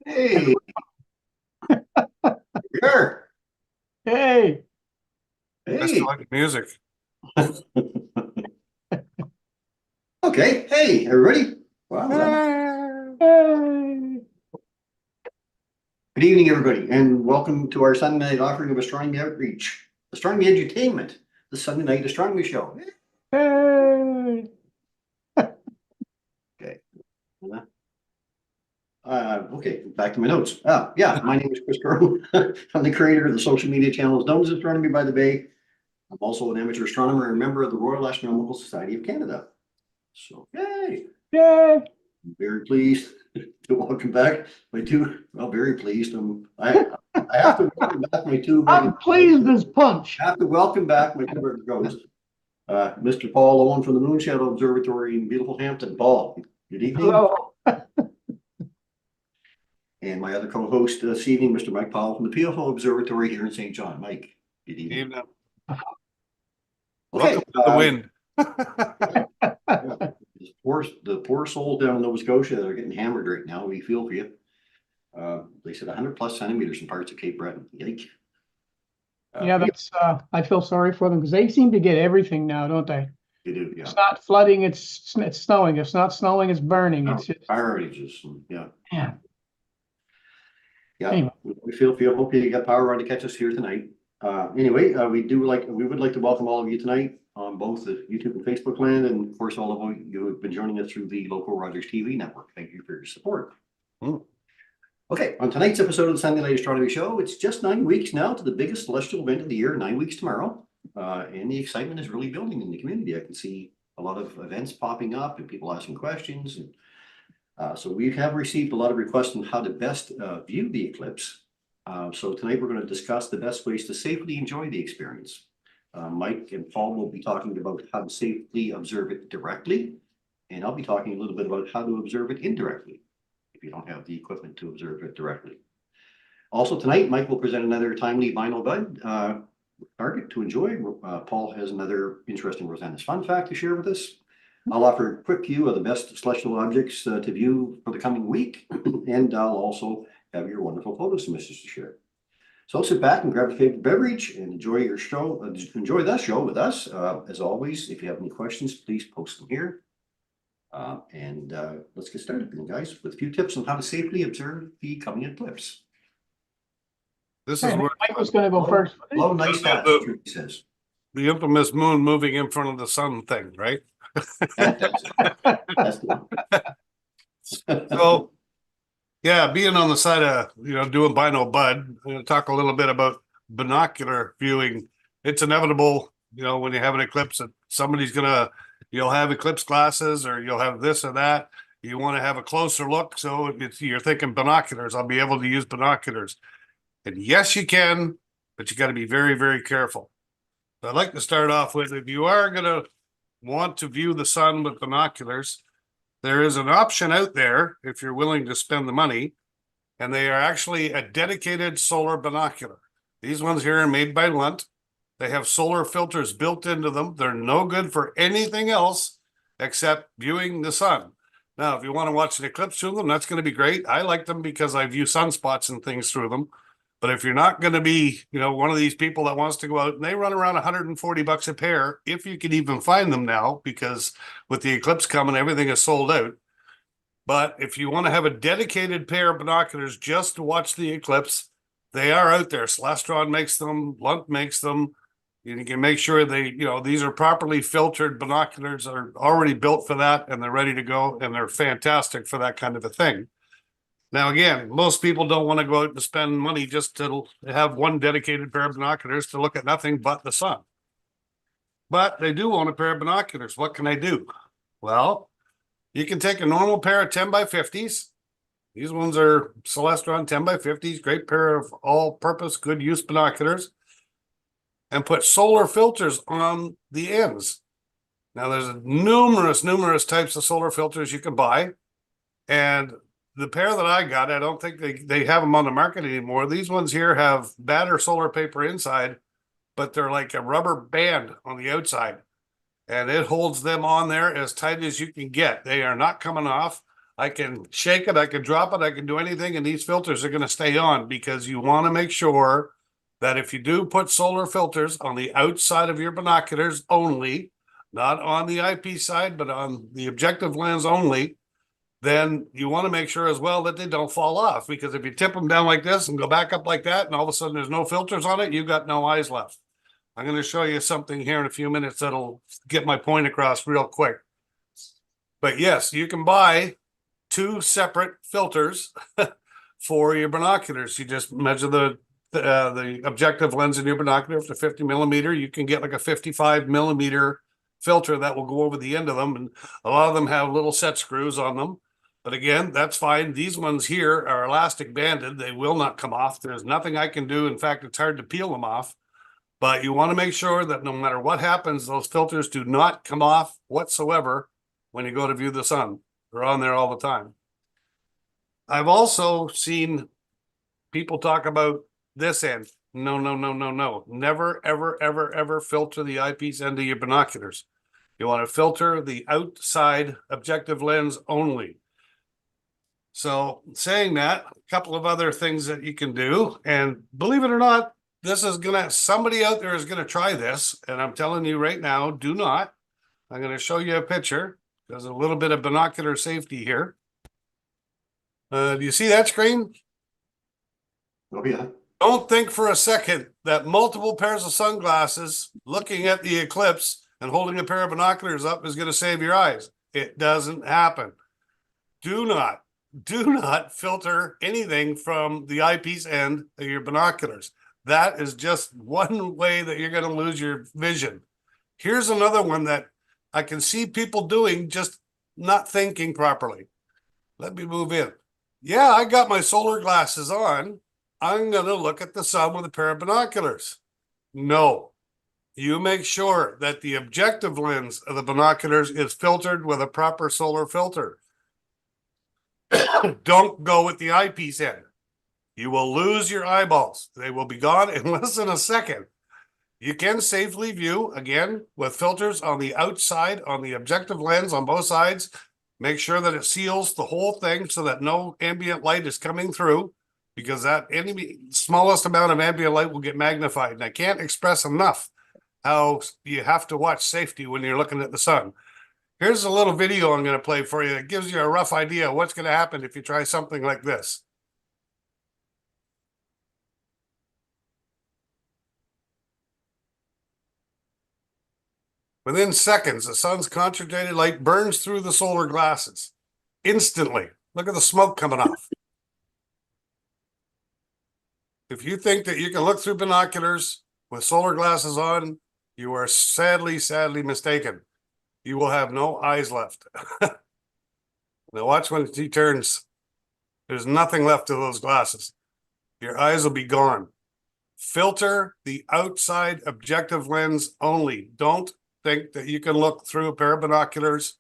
Hey, here. Hey, I still Hey. like the music. Okay. Hey, everybody. Wow. hey. Good evening, everybody, and welcome to our Sunday night offering of Astronomy Outreach, Astronomy Edutainment, the Sunday night astronomy show. Hey. Okay. Okay, back to my notes. Yeah, my name is Chris Carroll. I'm the creator of the social media channels known as Astronomy by the Bay. I'm also an amateur astronomer and member of the Royal Astronomical Society of Canada. So, yay! Yay. I'm very pleased to welcome back my two. Well, very pleased. I have to welcome back my two. I'm pleased as punch. I have to welcome back my two regular ghosts, Mr. Paul Owen from the Moon Shadow Observatory in beautiful Hampton. Paul, good evening. Hello. And my other co-host this evening, Mr. Mike Powell from the PFO Observatory here in St. John. Mike, good evening. Evening. Okay. Welcome to the wind. The poor souls down in Nova Scotia that are getting hammered right now. We feel for you. They said 100+ centimeters in parts of Cape Breton. Yike. Yeah, that's I feel sorry for them because they seem to get everything now, don't they? They do, yeah. It's not flooding, it's snowing. If it's not snowing, it's burning. It's just Fire outages, yeah. yeah. Yeah, Anyway. we feel hope you got power on to catch us here tonight. Anyway, we would like to welcome all of you tonight on both the YouTube and Facebook land, and of course all of you who have been joining us through the local Rogers TV network. Thank you for your support. Okay, on tonight's episode of the Sunday Night Astronomy Show, it's just 9 weeks now to the biggest celestial event of the year, 9 weeks tomorrow. And the excitement is really building in the community. I can see a lot of events popping up and people asking questions. And so we have received a lot of requests on how to best view the eclipse. So tonight we're going to discuss the best ways to safely enjoy the experience. Mike and Paul will be talking about how to safely observe it directly. And I'll be talking a little bit about how to observe it indirectly if you don't have the equipment to observe it directly. Also tonight, Mike will present another timely vinyl bud target to enjoy. Paul has another interesting Rosanna's fun fact to share with us. I'll offer a quick view of the best celestial objects to view for the coming week, and I'll also have your wonderful photo submissions to share. So sit back and grab a favorite beverage and enjoy your show. Enjoy that show with us. As always, if you have any questions, please post them here. Let's get started, guys, with a few tips on how to safely observe the coming eclipse. This is where Mike was going to go first. Hello, nice hat, he says. the infamous moon moving in front of the sun thing, right? That's the one. So, yeah, being on the side of, doing vinyl bud, I'm going to talk a little bit about binocular viewing. It's inevitable, when you have an eclipse that somebody's you'll have eclipse glasses or you'll have this or that. You want to have a closer look. So you're thinking binoculars. I'll be able to use binoculars. And yes, you can, but you got to be very, very careful. So I'd like to start off with, if you are going to want to view the sun with binoculars, there is an option out there if you're willing to spend the money, and they are actually a dedicated solar binocular. These ones here are made by Lunt. They have solar filters built into them. They're no good for anything else except viewing the sun. Now, if you want to watch an eclipse through them, that's going to be great. I like them because I view sunspots and things through them. But if you're not going to be, one of these people that wants to go out, and they run around $140 a pair, if you can even find them now, because with the eclipse coming, everything is sold out. But if you want to have a dedicated pair of binoculars just to watch the eclipse, they are out there. Celestron makes them, Lunt makes them. You can make sure these are properly filtered binoculars that are already built for that, and they're ready to go, and they're fantastic for that kind of a thing. Now, again, most people don't want to go out and spend money just to have one dedicated pair of binoculars to look at nothing but the sun. But they do own a pair of binoculars. What can I do? Well, you can take a normal pair of 10 by 50s. These ones are Celestron 10 by 50s, great pair of all-purpose, good use binoculars, and put solar filters on the ends. Now, there's numerous types of solar filters you can buy, and the pair that I got, I don't think they have them on the market anymore. These ones here have batter solar paper inside, but they're like a rubber band on the outside. And it holds them on there as tight as you can get. They are not coming off. I can shake it, I can drop it, I can do anything, and these filters are going to stay on because you want to make sure that if you do put solar filters on the outside of your binoculars only, not on the eyepiece side, but on the objective lens only, then you want to make sure as well that they don't fall off, because if you tip them down like this and go back up like that, and all of a sudden there's no filters on it, you've got no eyes left. I'm going to show you something here in a few minutes that'll get my point across real quick. But yes, you can buy 2 separate filters for your binoculars. You just measure the objective lens in your binocular to 50 millimeter. You can get like a 55 millimeter filter that will go over the end of them, and a lot of them have little set screws on them. But again, that's fine. These ones here are elastic banded. They will not come off. There's nothing I can do. In fact, it's hard to peel them off. But you want to make sure that no matter what happens, those filters do not come off whatsoever when you go to view the sun. They're on there all the time. I've also seen people talk about this end. No, no, no, no, no. Never, ever, ever, ever filter the eyepiece end of your binoculars. You want to filter the outside objective lens only. So saying that, a couple of other things that you can do, and believe it or not, somebody out there is gonna try this, and I'm telling you right now, do not. I'm gonna show you a picture. There's a little bit of binocular safety here. Do you see that screen? Oh, yeah. Don't think for a second that multiple pairs of sunglasses looking at the eclipse and holding a pair of binoculars up is going to save your eyes. It doesn't happen. Do not filter anything from the eyepiece end of your binoculars. That is just one way that you're going to lose your vision. Here's another one that I can see people doing, just not thinking properly. Let me move in. Yeah, I got my solar glasses on. I'm going to look at the sun with a pair of binoculars. No, you make sure that the objective lens of the binoculars is filtered with a proper solar filter. Don't go with the eyepiece end. You will lose your eyeballs. They will be gone in less than a second. You can safely view, again, with filters on the outside, on the objective lens on both sides. Make sure that it seals the whole thing so that no ambient light is coming through, because that any smallest amount of ambient light will get magnified. And I can't express enough how you have to watch safety when you're looking at the sun. Here's a little video I'm going to play for you that gives you a rough idea of what's going to happen if you try something like this. Within seconds, the sun's concentrated light burns through the solar glasses. Instantly. Look at the smoke coming off. If you think that you can look through binoculars with solar glasses on, you are sadly, sadly mistaken. You will have no eyes left. Now watch when he turns. There's nothing left of those glasses. Your eyes will be gone. Filter the outside objective lens only. Don't think that you can look through a pair of binoculars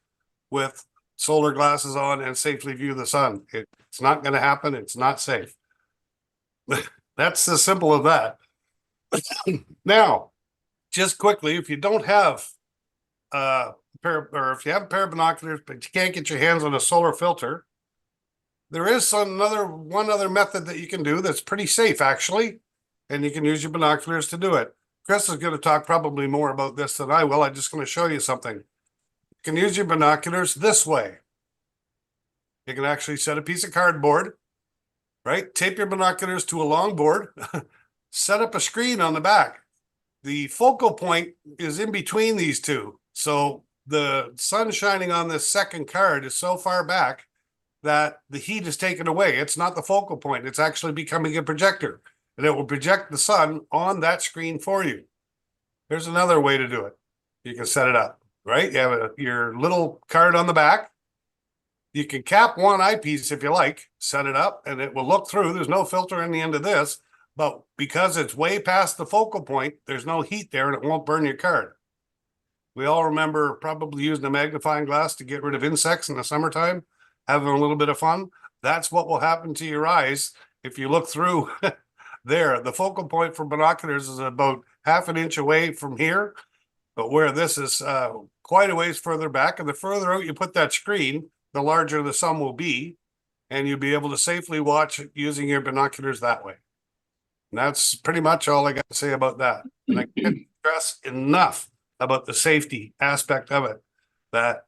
with solar glasses on and safely view the sun. It's not going to happen. It's not safe. That's as simple as that. Now, just quickly, if you don't have a pair, or if you have a pair of binoculars but you can't get your hands on a solar filter, there is one other method that you can do that's pretty safe, actually, and you can use your binoculars to do it. Chris is going to talk probably more about this than I will. I'm just going to show you something. You can use your binoculars this way. You can actually set a piece of cardboard, right? Tape your binoculars to a long board, set up a screen on the back. The focal point is in between these two. So the sun shining on this second card is so far back that the heat is taken away. It's not the focal point. It's actually becoming a projector, and it will project the sun on that screen for you. There's another way to do it. You can set it up, right? You have your little card on the back. You can cap one eyepiece if you like, set it up, and it will look through. There's no filter in the end of this, but because it's way past the focal point, there's no heat there and it won't burn your card. We all remember probably using a magnifying glass to get rid of insects in the summertime, having a little bit of fun. That's what will happen to your eyes if you look through there. The focal point for binoculars is about half an inch away from here, but where this is quite a ways further back, and the further out you put that screen, the larger the sun will be, and you'll be able to safely watch it using your binoculars that way. And that's pretty much all I got to say about that. And I can't stress enough about the safety aspect of it, that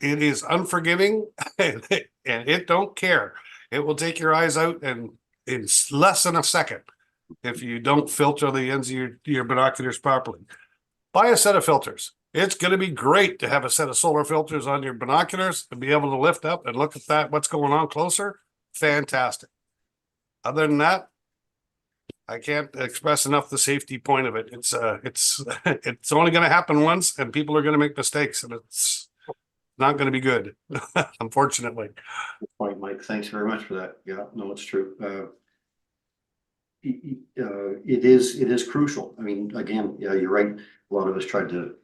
it is unforgiving and it don't care. It will take your eyes out and in less than a second if you don't filter the ends of your binoculars properly. Buy a set of filters. It's going to be great to have a set of solar filters on your binoculars and be able to lift up and look at that, what's going on closer. Fantastic. Other than that, I can't express enough the safety point of it. It's it's only going to happen once, and people are going to make mistakes, and it's not going to be good, unfortunately. Good point, Mike. Thanks very much for that. Yeah, no, it's true. It is crucial. I mean, again, yeah, you're right. A lot of us tried to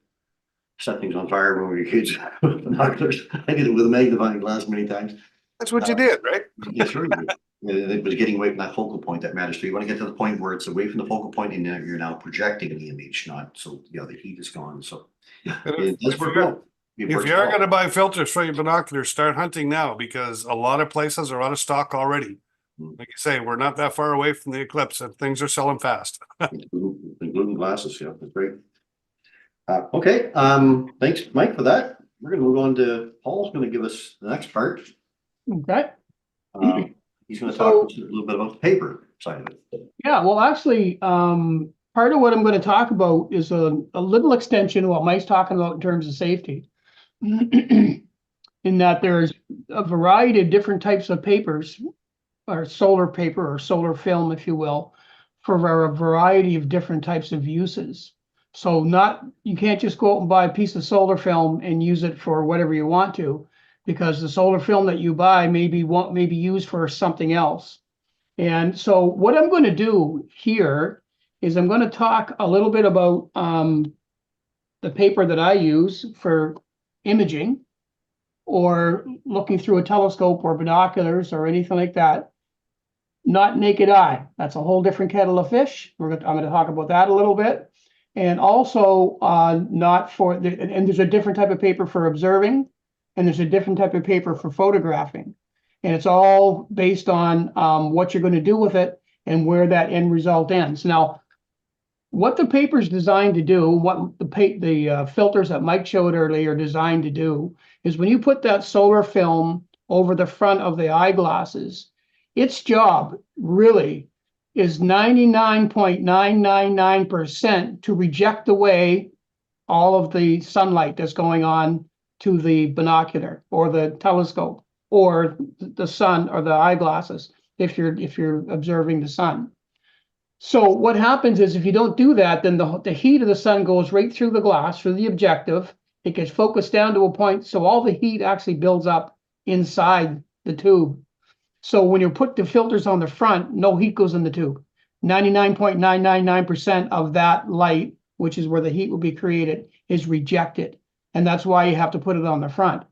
set things on fire when we were kids with binoculars. I did it with a magnifying glass many times. That's what you did, right? Yes, sure. It was getting away from that focal point that matters. So you want to get to the point where it's away from the focal point, and you're now projecting the image, not so the heat is gone. So yeah, it does work well. If you are going to buy filters for your binoculars, start hunting now, because a lot of places are out of stock already. Like you say, we're not that far away from the eclipse, and things are selling fast. Including glasses, yeah, that's great. Okay, thanks, Mike, for that. We're going to move on to Paul's going to give us the next part. Okay. He's going to talk a little bit about the paper side of it. Yeah, well, actually, part of what I'm going to talk about is a little extension of what Mike's talking about in terms of safety. In that there's a variety of different types of papers, or solar paper or solar film, if you will, for a variety of different types of uses. So you can't just go out and buy a piece of solar film and use it for whatever you want to, because the solar film that you buy may be used for something else. And so what I'm going to do here is I'm going to talk a little bit about the paper that I use for imaging, or looking through a telescope or binoculars or anything like that. Not naked eye. That's a whole different kettle of fish. I'm going to talk about that a little bit. And also and there's a different type of paper for observing, and there's a different type of paper for photographing. And it's all based on what you're going to do with it and where that end result ends. Now, what the paper is designed to do, what the filters that Mike showed earlier are designed to do, is when you put that solar film over the front of the eyeglasses, its job really is 99.999% to reject away all of the sunlight that's going on to the binocular or the telescope or the sun or the eyeglasses if you're observing the sun. So what happens is, if you don't do that, then the heat of the sun goes right through the glass, through the objective. It gets focused down to a point, so all the heat actually builds up inside the tube. So when you put the filters on the front, no heat goes in the tube. 99.999% of that light, which is where the heat will be created, is rejected. And that's why you have to put it on the front.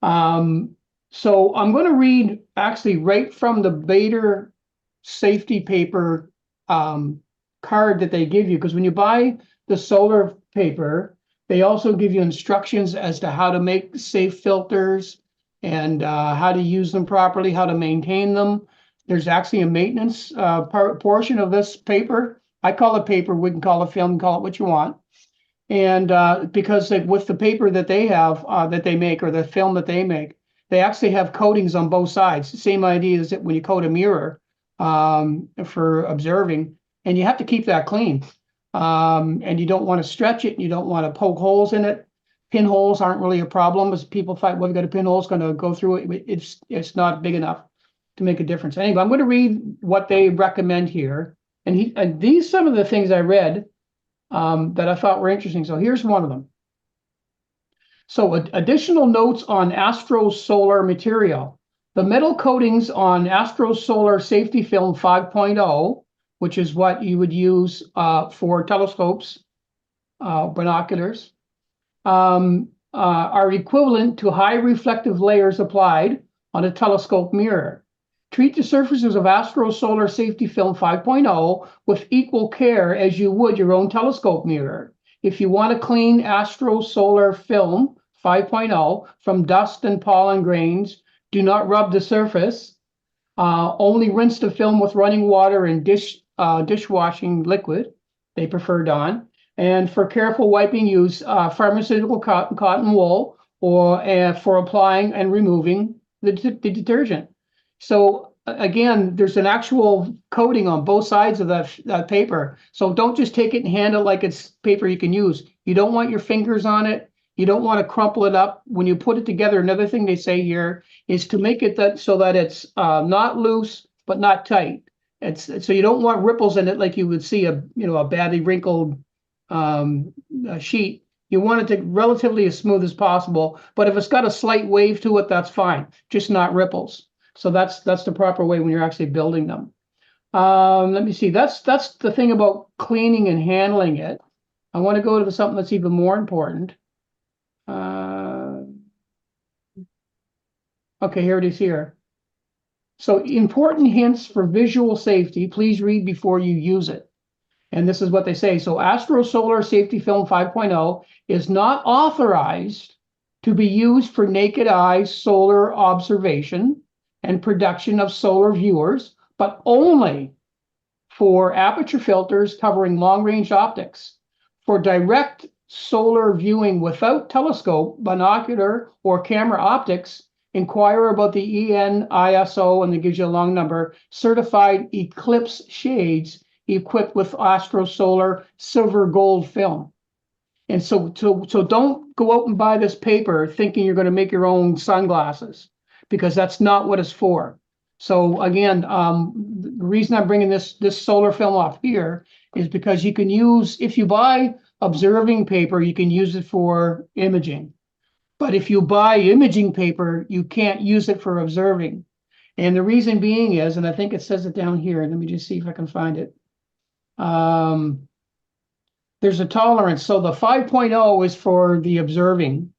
So I'm going to read actually right from the Bader safety paper card that they give you, because when you buy the solar paper, they also give you instructions as to how to make safe filters and how to use them properly, how to maintain them. There's actually a maintenance portion of this paper. I call it paper, we can call it film, call it what you want. And because with the paper that they have, that they make, or the film that they make, they actually have coatings on both sides. The same idea as that when you coat a mirror for observing, and you have to keep that clean. And you don't want to stretch it, and you don't want to poke holes in it. Pinholes aren't really a problem, as people find, well, we've got a pinhole, it's going to go through it. It's not big enough to make a difference. Anyway, I'm going to read what they recommend here. And these some of the things I read that I thought were interesting. So here's one of them. So additional notes on astrosolar material. The metal coatings on astrosolar safety film 5.0, which is what you would use for telescopes, binoculars, are equivalent to high reflective layers applied on a telescope mirror. Treat the surfaces of astrosolar safety film 5.0 with equal care as you would your own telescope mirror. If you want a clean astrosolar film 5.0 from dust and pollen grains. Do not rub the surface. Only rinse the film with running water and dishwashing liquid. They prefer Dawn. And for careful wiping, use pharmaceutical cotton wool or for applying and removing the detergent. So again, there's an actual coating on both sides of that paper. So don't just take it and handle it like it's paper you can use. You don't want your fingers on it. You don't want to crumple it up. When you put it together, another thing they say here is to make it so that it's not loose, but not tight. So you don't want ripples in it like you would see a badly wrinkled sheet. You want it to relatively as smooth as possible, but if it's got a slight wave to it, that's fine, just not ripples. So that's the proper way when you're actually building them. Let me see. That's the thing about cleaning and handling it. I want to go to something that's even more important. Okay, here it is here. So important hints for visual safety. Please read before you use it. And this is what they say. So Astro Solar Safety Film 5.0 is not authorized to be used for naked eye solar observation and production of solar viewers, but only for aperture filters covering long-range optics. For direct solar viewing without telescope, binocular, or camera optics, inquire about the ENISO, and it gives you a long number, certified Eclipse shades equipped with Astro Solar silver gold film. And so don't go out and buy this paper thinking you're going to make your own sunglasses, because that's not what it's for. So again, the reason I'm bringing this solar film off here is because you can use, if you buy observing paper, you can use it for imaging. But if you buy imaging paper, you can't use it for observing. And the reason being is, and I think it says it down here, let me just see if I can find it. There's a tolerance. So the 5.0 is for the observing,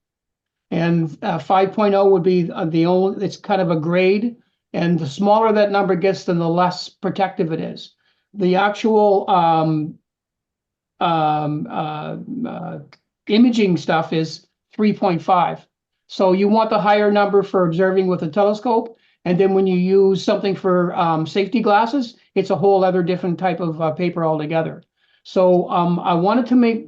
and 5.0 would be the only, it's kind of a grade. And the smaller that number gets, then the less protective it is. The actual imaging stuff is 3.5. So you want the higher number for observing with a telescope. And then when you use something for safety glasses, it's a whole other different type of paper altogether. So I wanted to make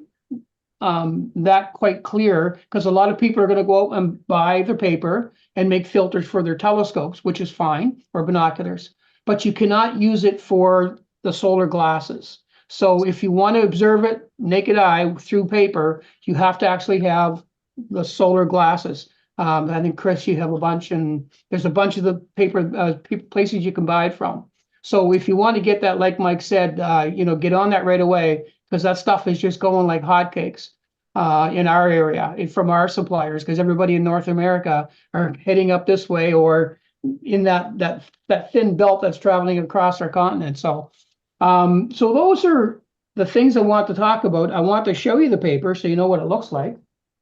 that quite clear, because a lot of people are going to go out and buy the paper and make filters for their telescopes, which is fine, or binoculars, but you cannot use it for the solar glasses. So if you want to observe it naked eye through paper, you have to actually have the solar glasses. I think, Chris, you have a bunch, and there's a bunch of the paper places you can buy it from. So if you want to get that, like Mike said, get on that right away, because that stuff is just going like hotcakes in our area from our suppliers, because everybody in North America are heading up this way, or in that thin belt that's traveling across our continent. So those are the things I want to talk about. I want to show you the paper so you know what it looks like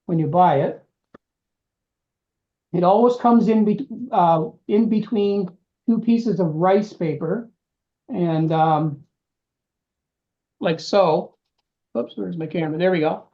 when you buy it. It always comes in between two pieces of rice paper, and like so. Oops, where's my camera? There we go.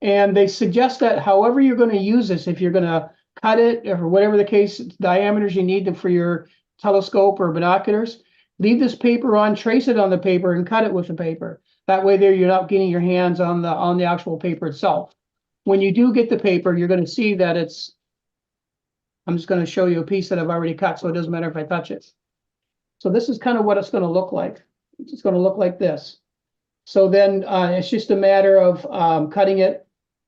And they suggest that however you're going to use this, if you're going to cut it, or whatever the case, diameters you need for your telescope or binoculars, leave this paper on, trace it on the paper, and cut it with the paper. That way there you're not getting your hands on the actual paper itself. When you do get the paper, you're going to see that it's, I'm just going to show you a piece that I've already cut, so it doesn't matter if I touch it. So this is kind of what it's going to look like. It's going to look like this. So then it's just a matter of cutting it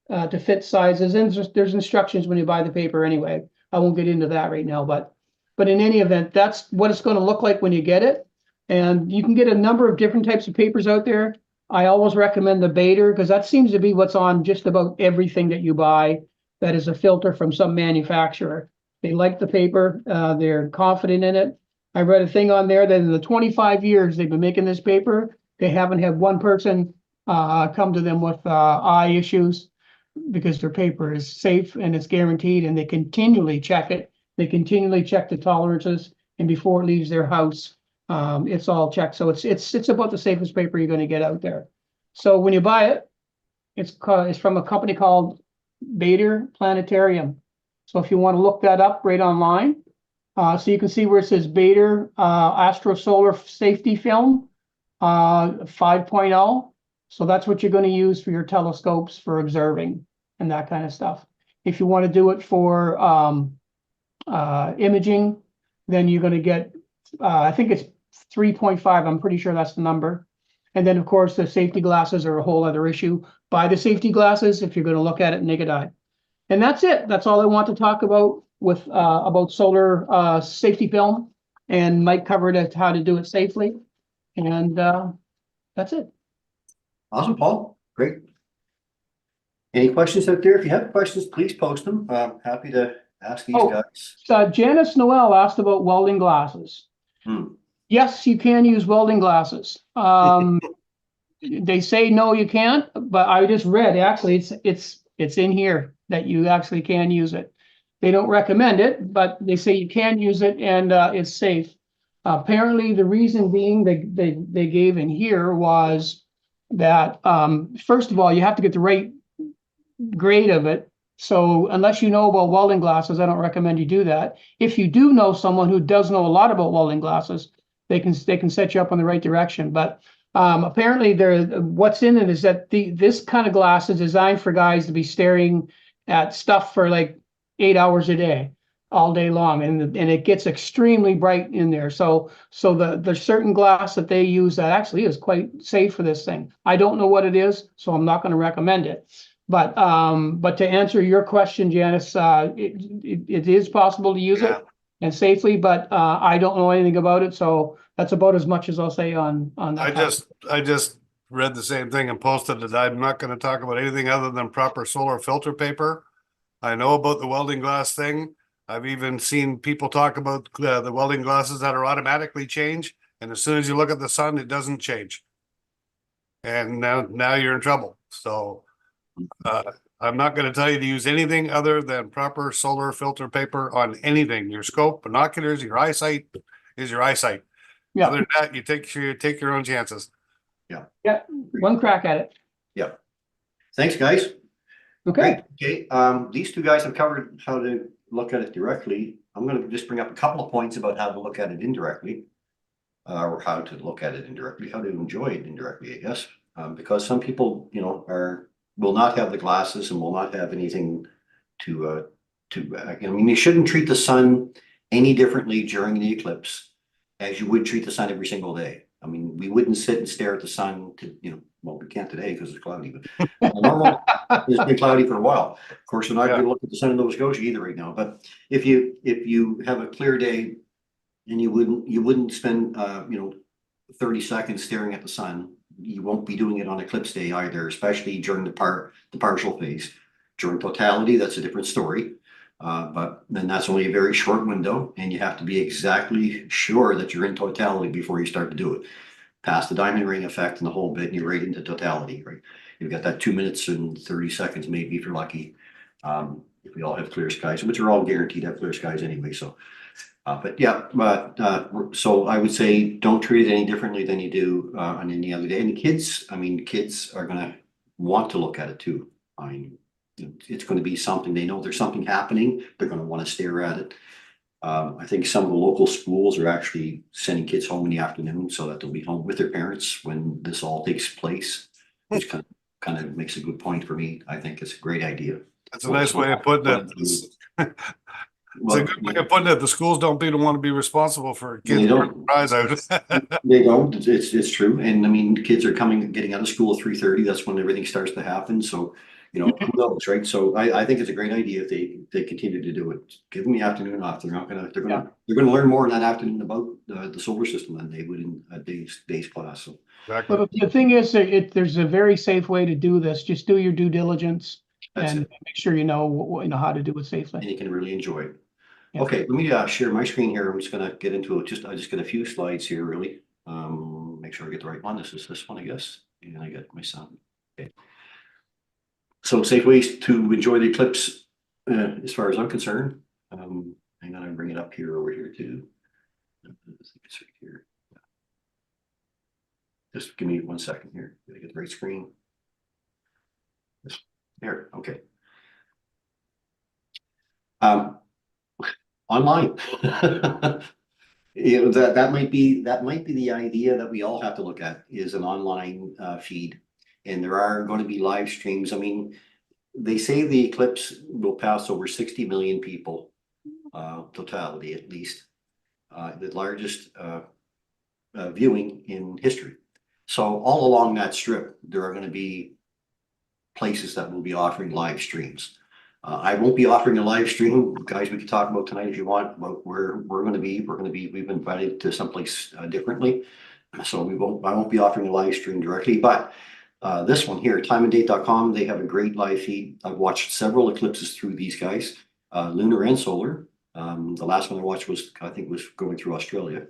to fit sizes. And there's instructions when you buy the paper anyway. I won't get into that right now, but in any event, that's what it's going to look like when you get it. And you can get a number of different types of papers out there. I always recommend the Bader, because that seems to be what's on just about everything that you buy that is a filter from some manufacturer. They like the paper. They're confident in it. I read a thing on there that in the 25 years they've been making this paper, they haven't had one person come to them with eye issues, because their paper is safe and it's guaranteed, and they continually check it. They continually check the tolerances, and before it leaves their house, it's all checked. So it's about the safest paper you're going to get out there. So when you buy it, it's from a company called Bader Planetarium. So if you want to look that up right online, so you can see where it says Bader Astro Solar Safety Film 5.0. So that's what you're going to use for your telescopes for observing and that kind of stuff. If you want to do it for imaging, then you're going to get, I think it's 3.5. I'm pretty sure that's the number. And then, of course, the safety glasses are a whole other issue. Buy the safety glasses if you're going to look at it naked eye. And that's it. That's all I want to talk about with about solar safety film. And Mike covered it, how to do it safely. And that's it. Awesome, Paul. Great. Any questions out there? If you have questions, please post them. Happy to ask these guys. Janice Noel asked about welding glasses. Yes, you can use welding glasses. They say no, you can't, but I just read, actually, it's in here that you actually can use it. They don't recommend it, but they say you can use it and it's safe. Apparently, the reason being they gave in here was that first of all, you have to get the right grade of it. So unless you know about welding glasses, I don't recommend you do that. If you do know someone who does know a lot about welding glasses, they can set you up on the right direction. But apparently, what's in it is that this kind of glass is designed for guys to be staring at stuff for like 8 hours a day, all day long, and it gets extremely bright in there. So the certain glass that they use that actually is quite safe for this thing. I don't know what it is, so I'm not going to recommend it. But to answer your question, Janice, it is possible to use it and safely, but I don't know anything about it, so that's about as much as I'll say on that. I just read the same thing and posted it. I'm not going to talk about anything other than proper solar filter paper. I know about the welding glass thing. I've even seen people talk about the welding glasses that are automatically change, and as soon as you look at the sun, it doesn't change. And now you're in trouble. So I'm not going to tell you to use anything other than proper solar filter paper on anything. Your scope, binoculars, your eyesight is your eyesight. Yeah. Other than that, you take your own chances. Yeah. One crack at it. Yeah. Thanks, guys. Okay. Great. Okay. These two guys have covered how to look at it directly. I'm going to just bring up a couple of points about how to look at it indirectly, or how to look at it indirectly, how to enjoy it indirectly, I guess. Because some people, will not have the glasses and will not have anything to I mean, you shouldn't treat the sun any differently during the eclipse as you would treat the sun every single day. I mean, we wouldn't sit and stare at the sun well, we can't today because it's cloudy, but normal, it's been cloudy for a while. Of course, we're not going to look at the sun in Nova Scotia either right now, but if you have a clear day and you wouldn't spend 30 seconds staring at the sun, you won't be doing it on eclipse day either, especially during the partial phase. During totality, that's a different story. But then that's only a very short window, and you have to be exactly sure that you're in totality before you start to do it. Past the diamond ring effect and the whole bit, and you're right into totality, right? You've got that 2 minutes and 30 seconds, maybe, if you're lucky. If we all have clear skies, which are all guaranteed to have clear skies anyway. So, so I would say don't treat it any differently than you do on any other day. And kids are going to want to look at it too. I mean, it's going to be something they know there's something happening. They're going to want to stare at it. I think some of the local schools are actually sending kids home in the afternoon so that they'll be home with their parents when this all takes place, which kind of makes a good point for me. I think it's a great idea. That's a nice way of putting it. It's a good way of putting it. The schools don't want to be responsible for kids. They don't. They don't. It's true. And I mean, kids are getting out of school at 3:30. That's when everything starts to happen. So, who knows, right? So I think it's a great idea if they continue to do it. Give them the afternoon off. They're gonna learn more in that afternoon about the solar system than they would in a day's class. So. Exactly. But the thing is, there's a very safe way to do this. Just do your due diligence and make sure you know how to do it safely. And you can really enjoy it. Yeah. Okay, let me share my screen here. I'm just going to get into it. I just get a few slides here, really. Make sure I get the right one. This is this one, I guess. And I got my sound. Okay. So safe ways to enjoy the eclipse, as far as I'm concerned. Hang on, I bring it up here over here too. I think it's right here. Just give me 1 second here. Gotta get the right screen. There, okay. Um, online. You know, that might be, the idea that we all have to look at is an online feed. And there are going to be live streams. I mean, they say the eclipse will pass over 60 million people, totality at least, the largest viewing in history. So all along that strip, there are going to be places that will be offering live streams. I won't be offering a live stream, guys. We can talk about tonight if you want about where we're going to be. We've been invited to someplace differently, so I won't be offering a live stream directly. But this one here, timeanddate.com, they have a great live feed. I've watched several eclipses through these guys, lunar and solar. The last one I watched I think was going through Australia.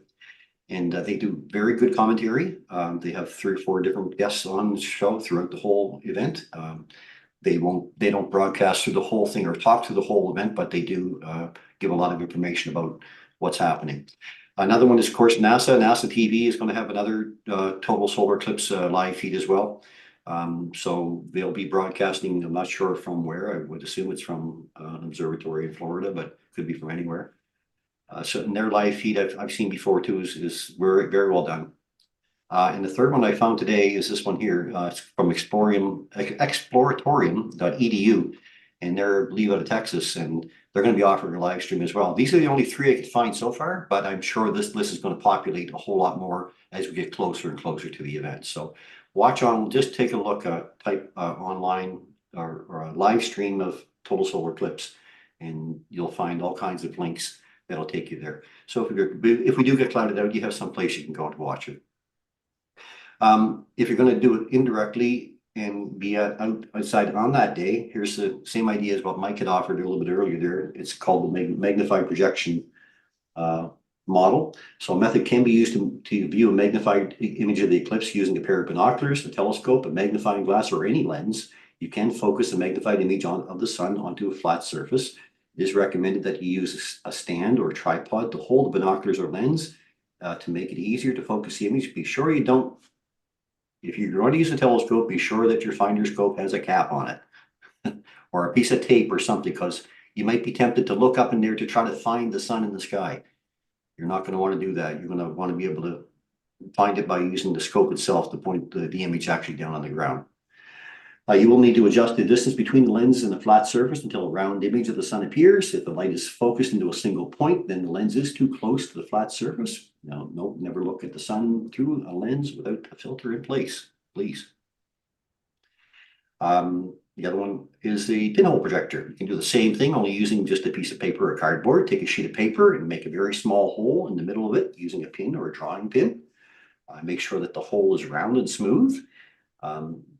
And they do very good commentary. They have 3 or 4 different guests on the show throughout the whole event. They don't broadcast through the whole thing or talk through the whole event, but they do give a lot of information about what's happening. Another one is, of course, NASA. NASA TV is going to have another total solar eclipse live feed as well. So they'll be broadcasting. I'm not sure from where. I would assume it's from an observatory in Florida, but could be from anywhere. So in their live feed I've seen before too is very, very well done. And the third one I found today is this one here. It's from exploratorium.edu, and they're leave out of Texas, and they're going to be offering a live stream as well. These are the only 3 I could find so far, but I'm sure this list is going to populate a whole lot more as we get closer and closer to the event. So watch on, just take a look, type online or a live stream of total solar eclipse, and you'll find all kinds of links that'll take you there. So if we do get clouded out, you have some place you can go to watch it. If you're going to do it indirectly and be outside on that day, here's the same idea as what Mike had offered a little bit earlier there. It's called the magnified projection model. So a method can be used to view a magnified image of the eclipse using a pair of binoculars, a telescope, a magnifying glass, or any lens. You can focus a magnified image of the sun onto a flat surface. It is recommended that you use a stand or tripod to hold the binoculars or lens to make it easier to focus the image. Be sure you don't, if you're going to use a telescope, be sure that your finder scope has a cap on it or a piece of tape or something, because you might be tempted to look up in there to try to find the sun in the sky. You're not going to want to do that. You're going to want to be able to find it by using the scope itself to point the image actually down on the ground. You will need to adjust the distance between the lens and the flat surface until a round image of the sun appears. If the light is focused into a single point, then the lens is too close to the flat surface. Now, no, never look at the sun through a lens without a filter in place, please. The other one is the pinhole projector. You can do the same thing, only using just a piece of paper or cardboard. Take a sheet of paper and make a very small hole in the middle of it using a pin or a drawing pin. Make sure that the hole is round and smooth.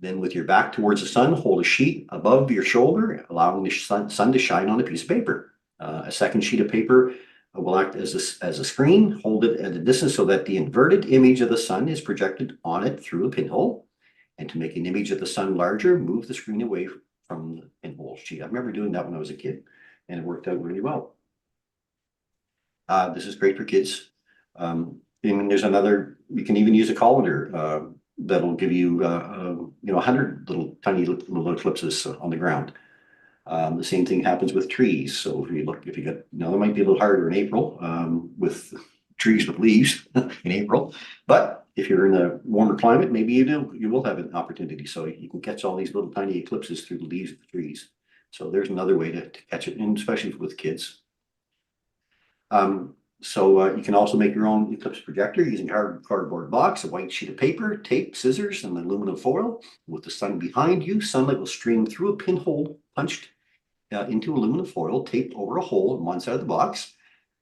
Then with your back towards the sun, hold a sheet above your shoulder, allowing the sun to shine on a piece of paper. A second sheet of paper will act as a screen. Hold it at a distance so that the inverted image of the sun is projected on it through a pinhole. And to make an image of the sun larger, move the screen away from the pinhole sheet. I remember doing that when I was a kid, and it worked out really well. This is great for kids. And there's another, you can even use a colander that'll give you, 100 little tiny little eclipses on the ground. The same thing happens with trees. So if you get, it might be a little harder in April with trees with leaves in April, but if you're in a warmer climate, maybe you will have an opportunity. So you can catch all these little tiny eclipses through the leaves of the trees. So there's another way to catch it, and especially with kids. So you can also make your own eclipse projector using a cardboard box, a white sheet of paper, tape, scissors, and aluminum foil. With the sun behind you, sunlight will stream through a pinhole punched into aluminum foil, taped over a hole on one side of the box.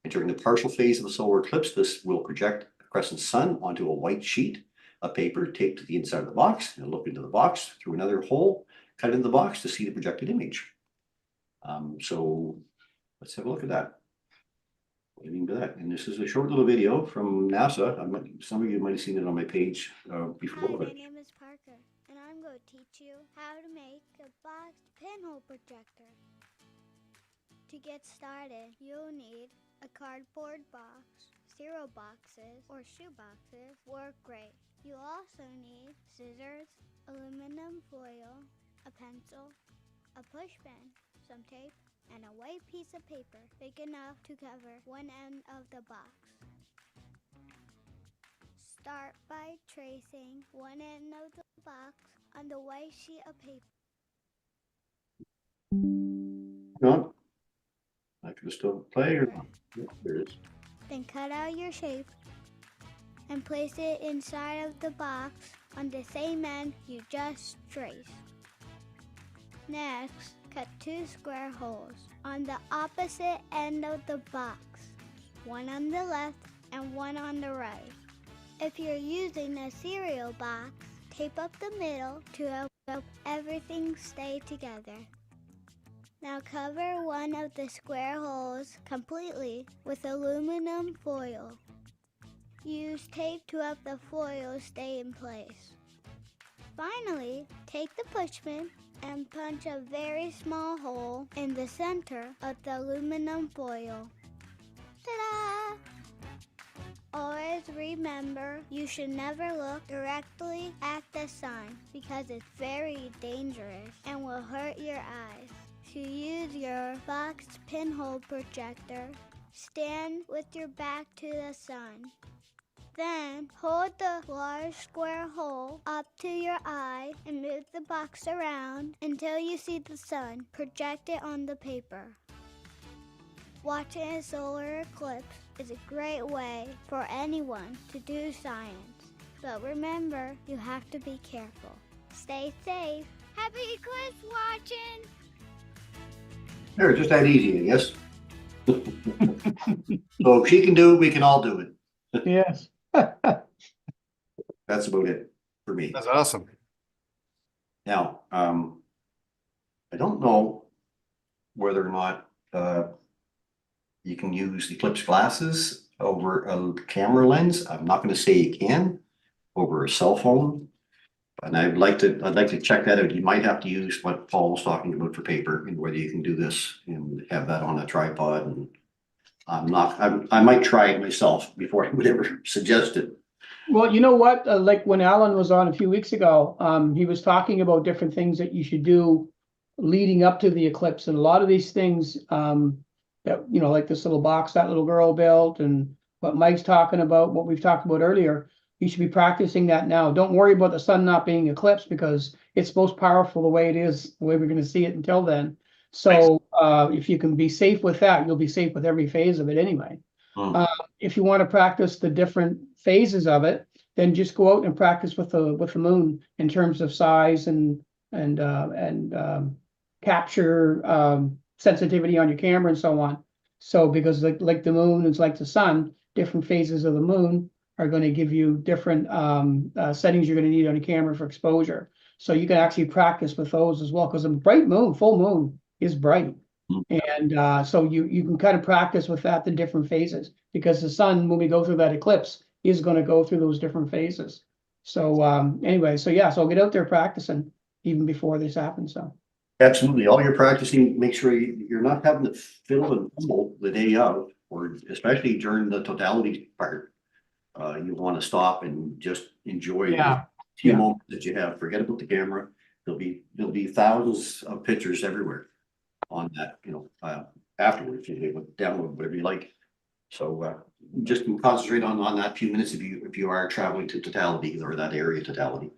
And during the partial phase of the solar eclipse, this will project a crescent sun onto a white sheet of paper taped to the inside of the box. And look into the box through another hole cut into the box to see the projected image. So let's have a look at that. Into that. And this is a short little video from NASA. Some of you might have seen it on my page before. Hi, my name is Parker, and I'm going to teach you how to make a boxed pinhole projector. To get started, you'll need a cardboard box. Cereal boxes or shoe boxes work great. You'll also need scissors, aluminum foil, a pencil, a push pin, some tape, and a white piece of paper big enough to cover one end of the box. Start by tracing one end of the box on the white sheet of paper. No? I can still play or not? Yeah, there it is. Then cut out your shape and place it inside of the box on the same end you just traced. Next, cut 2 square holes on the opposite end of the box, one on the left and one on the right. If you're using a cereal box, tape up the middle to help everything stay together. Now cover one of the square holes completely with aluminum foil. Use tape to help the foil stay in place. Finally, take the pushpin and punch a very small hole in the center of the aluminum foil. Ta-da! Always remember, you should never look directly at the sun because it's very dangerous and will hurt your eyes. To use your boxed pinhole projector, stand with your back to the sun. Then hold the large square hole up to your eye and move the box around until you see the sun. Project it on the paper. Watching a solar eclipse is a great way for anyone to do science. But remember, you have to be careful. Stay safe. Happy eclipse watching! There, just that easy, I guess. So if she can do it, we can all do it. Yes. That's about it for me. That's awesome. Now, I don't know whether or not you can use Eclipse glasses over a camera lens. I'm not going to say you can over a cell phone, and I'd like to check that out. You might have to use what Paul was talking about for paper, and whether you can do this and have that on a tripod. And I might try it myself before I would ever suggest it. Well, you know what? Like when Alan was on a few weeks ago, he was talking about different things that you should do leading up to the eclipse, and a lot of these things, that, you know, like this little box that little girl built, and what Mike's talking about, what we've talked about earlier, you should be practicing that now. Don't worry about the sun not being eclipsed because it's most powerful the way it is, the way we're going to see it until then. So if you can be safe with that, you'll be safe with every phase of it anyway. If you want to practice the different phases of it, then just go out and practice with the moon in terms of size and capture sensitivity on your camera and so on. So because like the moon is like the sun, different phases of the moon are going to give you different settings you're going to need on your camera for exposure. So you can actually practice with those as well, because a bright moon, full moon, is bright. And so you can kind of practice with that, the different phases, because the sun, when we go through that eclipse, is going to go through those different phases. So anyway, so yeah, so get out there practicing even before this happens. So Absolutely. All you're practicing, make sure you're not having to fiddle and fumble the day of, or especially during the totality part. You want to stop and just enjoy the few moments that you have. Forget about the camera. There'll be thousands of pictures everywhere on that, afterwards. You can download whatever you like. So just concentrate on that few minutes if you are traveling to totality or that area totality.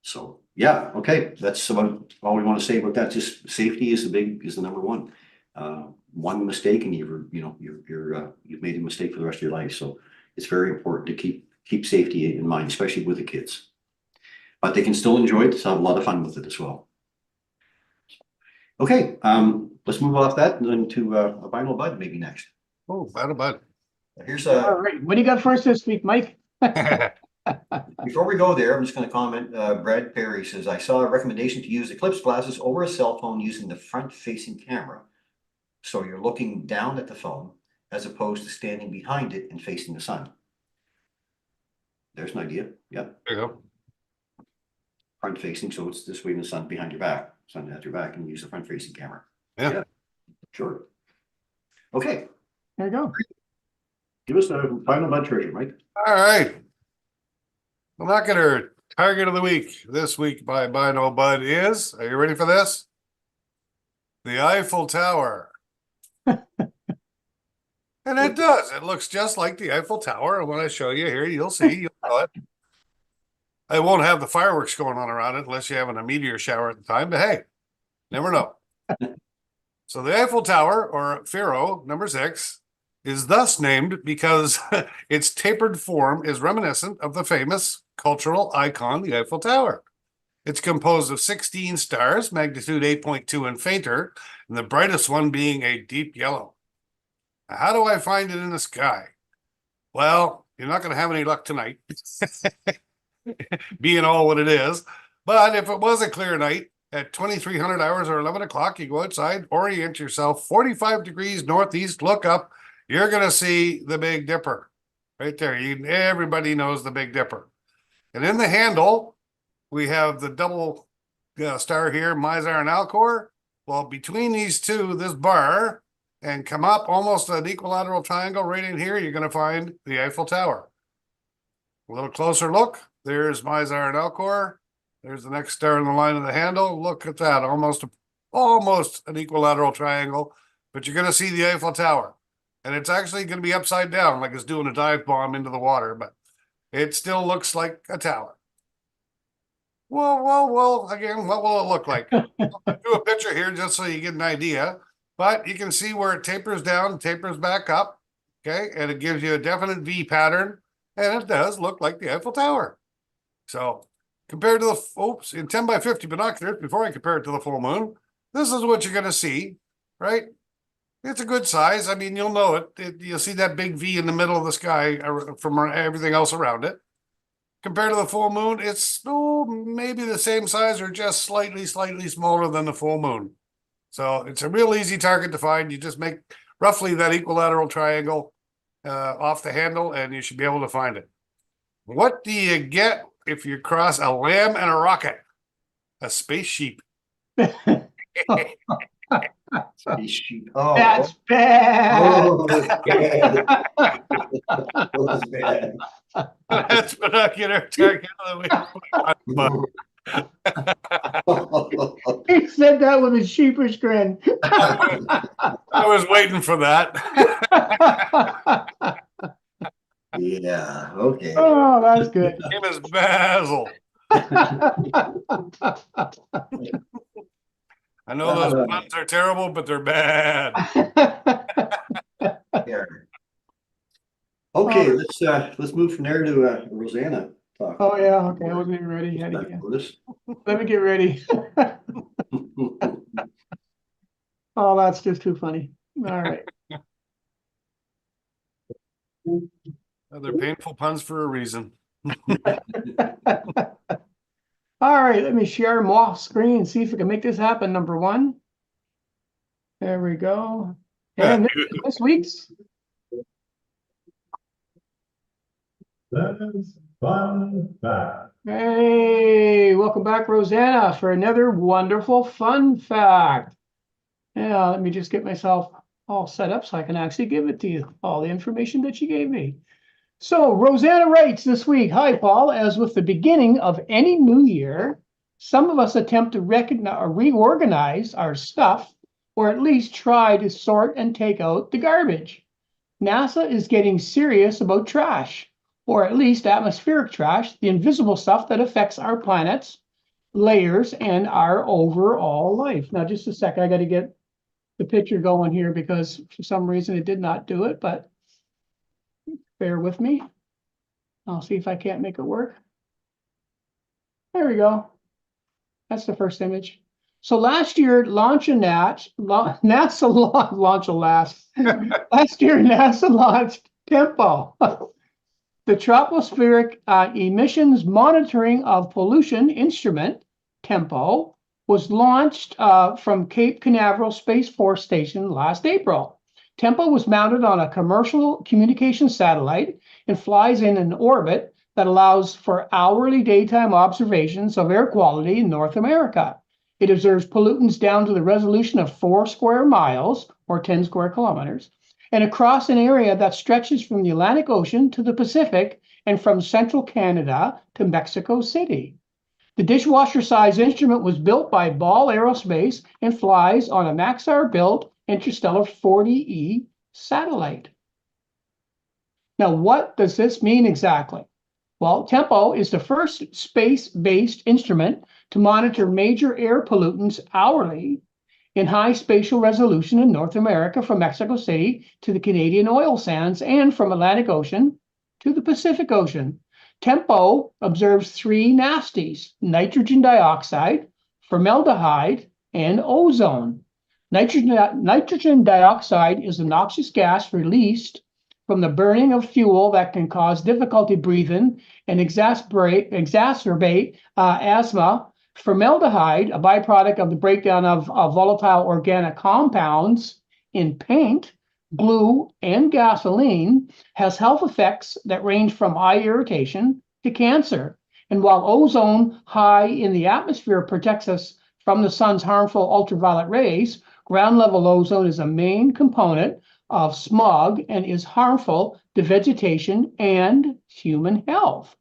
So yeah, okay, that's about all we want to say about that. Just safety is the number one. One mistake and you've made a mistake for the rest of your life. So it's very important to keep safety in mind, especially with the kids. But they can still enjoy it, so have a lot of fun with it as well. Okay, let's move off that and then to a vinyl bud maybe next. Oh, bad about Here's all right, what do you got first this week, Mike? it. Before we go there, I'm just going to comment. Brad Perry says, I saw a recommendation to use Eclipse glasses over a cell phone using the front-facing camera. So you're looking down at the phone as opposed to standing behind it and facing the sun. There's an idea. Yep. There you go. Front-facing, so it's this way in the sun behind your back. Sun at your back, and use the front-facing camera. Yeah. Sure. Okay. There you go. Give us a final bud treasure, Mike. All right. Binocular target of the week this week by Buy No Bud is, are you ready for this? the Eiffel Tower. And it does. It looks just like the Eiffel Tower. And when I show you here, you'll see. You'll know it. I won't have the fireworks going on around it unless you're having a meteor shower at the time. But hey, never know. So the Eiffel Tower, or Pharaoh number 6, is thus named because its tapered form is reminiscent of the famous cultural icon, the Eiffel Tower. It's composed of 16 stars, magnitude 8.2 and fainter, and the brightest one being a deep yellow. Now, how do I find it in the sky? Well, you're not going to have any luck tonight, being all what it is. But if it was a clear night at 2300 hours or 11 o'clock, you go outside, orient yourself 45 degrees northeast, look up, you're going to see the Big Dipper right there. Everybody knows the Big Dipper. And in the handle, we have the double star here, Mizar and Alcor. Well, between these two, this bar, and come up almost an equilateral triangle right in here, you're going to find the Eiffel Tower. A little closer look, there's Mizar and Alcor. There's the next star in the line of the handle. Look at that, almost an equilateral triangle, but you're going to see the Eiffel Tower. And it's actually going to be upside down, like it's doing a dive bomb into the water, but it still looks like a tower. Well, again, what will it look like? I'll do a picture here just so you get an idea, but you can see where it tapers down, tapers back up, okay? And it gives you a definite V pattern, and it does look like the Eiffel Tower. So compared to the, in 10 by 50 binoculars, before I compare it to the full moon, this is what you're going to see, right? It's a good size. I mean, you'll know it. You'll see that big V in the middle of the sky from everything else around it. Compared to the full moon, it's maybe the same size or just slightly smaller than the full moon. So it's a real easy target to find. You just make roughly that equilateral triangle off the handle and you should be able to find it. What do you get if you cross a lamb and a rocket? A space sheep. Space sheep. Oh, That's bad. oh, that's bad. That's bad. That's binocular target of the week. He said that with a sheepish grin. I was waiting for that. Yeah, okay. Oh, that's good. His name is Basil. I know those puns are terrible, but they're bad. Yeah. Okay, let's move from there to Rosanna talk. Oh, yeah, okay, I wasn't even ready. Let me get ready. Oh, that's just too funny. All right. They're painful puns for a reason. All right, let me share my screen, see if we can make this happen. Number 1. There we go. And this week's. That's fun fact. Hey, welcome back, Rosanna, for another wonderful fun fact. Yeah, let me just get myself all set up so I can actually give it to you, all the information that you gave me. So Rosanna writes this week, hi, Paul, as with the beginning of any new year, some of us attempt to recognize or reorganize our stuff, or at least try to sort and take out the garbage. NASA is getting serious about trash, or at least atmospheric trash, the invisible stuff that affects our planet's layers and our overall life. Now, just a second, I got to get the picture going here because for some reason it did not do it, but bear with me. I'll see if I can't make it work. There we go. That's the first image. So last year, last year, NASA launched TEMPO, the Tropospheric Emissions Monitoring of Pollution Instrument. TEMPO was launched from Cape Canaveral Space Force Station last April. TEMPO was mounted on a commercial communication satellite and flies in an orbit that allows for hourly daytime observations of air quality in North America. It observes pollutants down to the resolution of 4 square miles, or 10 square kilometers, and across an area that stretches from the Atlantic Ocean to the Pacific and from central Canada to Mexico City. The dishwasher-sized instrument was built by Ball Aerospace and flies on a Maxar-built Interstellar 40E satellite. Now, what does this mean exactly? Well, TEMPO is the first space-based instrument to monitor major air pollutants hourly in high spatial resolution in North America from Mexico City to the Canadian oil sands and from Atlantic Ocean to the Pacific Ocean. TEMPO observes three nasties: nitrogen dioxide, formaldehyde, and ozone. Nitrogen dioxide is a noxious gas released from the burning of fuel that can cause difficulty breathing and exacerbate asthma. Formaldehyde, a byproduct of the breakdown of volatile organic compounds in paint, glue, and gasoline, has health effects that range from eye irritation to cancer. And while ozone high in the atmosphere protects us from the sun's harmful ultraviolet rays, ground level ozone is a main component of smog and is harmful to vegetation and human health.